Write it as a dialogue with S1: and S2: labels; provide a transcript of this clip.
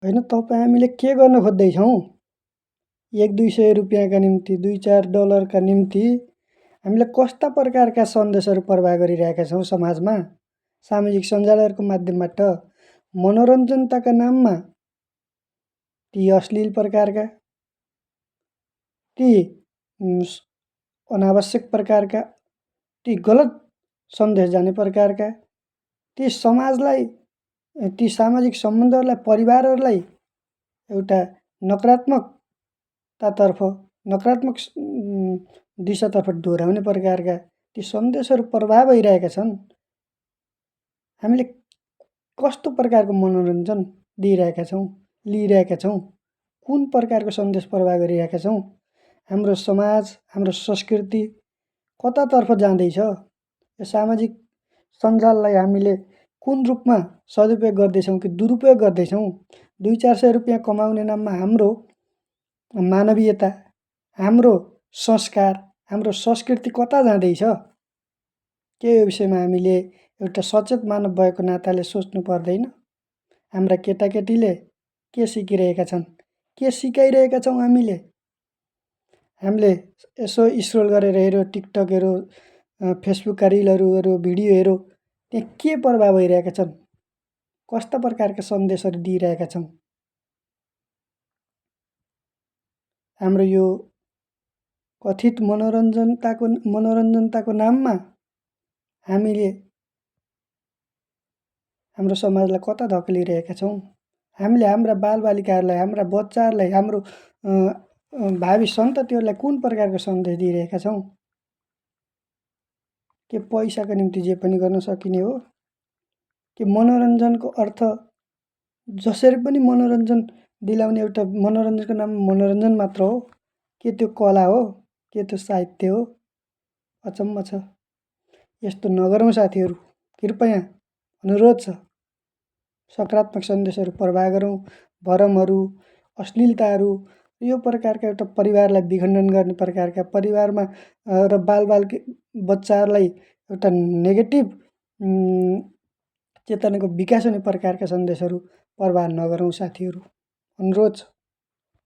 S1: होइन तपाईँ हामीले के गर्न खोज्दैछौँ? 1-200 रुपियाँका निम्ति, 2-4 डलरका निम्ति हामीले कस्ता प्रकारका सन्देशहरू प्रवाह गरिरहेका छौँ समाजमा? सामाजिक सञ्जालहरूको माध्यमबाट मनोरञ्जनताका नाममा ती अश्लील प्रकारका, ती अनावश्यक प्रकारका, ती गलत सन्देश जाने प्रकारका, ती समाजलाई, ती सामाजिक सम्बन्धहरूलाई, परिवारहरूलाई एउटा नकारात्मक दिशातर्फ डोर्याउने प्रकारका ती सन्देशहरू प्रवाह भइरहेका छन्। हामीले कस्तो प्रकारको मनोरञ्जन दिइरहेका छौँ, लिइरहेका छौँ? कुन प्रकारको सन्देश प्रवाह गरिरहेका छौँ? हाम्रो समाज, हाम्रो संस्कृति कतातर्फ जाँदैछ? यो सामाजिक सञ्जाललाई हामीले कुन रूपमा सदुपयोग गर्दैछौँ कि दुरुपयोग गर्दैछौँ? 2-400 रुपियाँ कमाउने नाममा हाम्रो मानवीयता, हाम्रो संस्कार, हाम्रो संस्कृति कता जाँदैछ? के यो विषयमा हामीले एउटा सचेत मानव भएको नाताले सोच्नु पर्दैन? हाम्रा केटाकेटीले के सिकिरहेका छन्? के सिकाइरहेका छौँ हामीले? हामीले यसो स्क्रोल गरेर हेऱ्यो, टिकटक हेऱ्यो, फेसबुकका रिलहरू हेऱ्यो, भिडियो हेऱ्यो, त्यहाँ के प्रभाव भइरहेका छन्? कस्ता प्रकारका सन्देशहरू दिइरहेका छौँ? हाम्रो यो कथित मनोरञ्जनताको नाममा हामीले हाम्रो समाजलाई कता धकेलिरहेका छौँ? हामीले हाम्रा बालबालिकाहरूलाई, हाम्रा बच्चाहरूलाई, हाम्रो भावी सन्ततिहरूलाई कुन प्रकारको सन्देश दिइरहेका छौँ? के पैसाको निम्ति जे पनि गर्न सकिने हो? के मनोरञ्जनको अर्थ जसरी पनि मनोरञ्जन दिलाउने एउटा मनोरञ्जनको नाम मनोरञ्जन मात्र हो? के त्यो कला हो? के त्यो साहित्य हो? अचम्म छ। यस्तो नगरौँ साथीहरू, कृपया अनुरोध छ। सकारात्मक सन्देशहरू प्रवाह गरौँ। भरमहरू, अश्लीलताहरू, यो प्रकारका एउटा परिवारलाई विखण्डन गर्ने प्रकारका, परिवारमा र बच्चाहरूलाई एउटा नेगेटिभ चेतनाको विकास हुने प्रकारका सन्देशहरू प्रवाह नगरौँ साथीहरू, अनुरोध छ।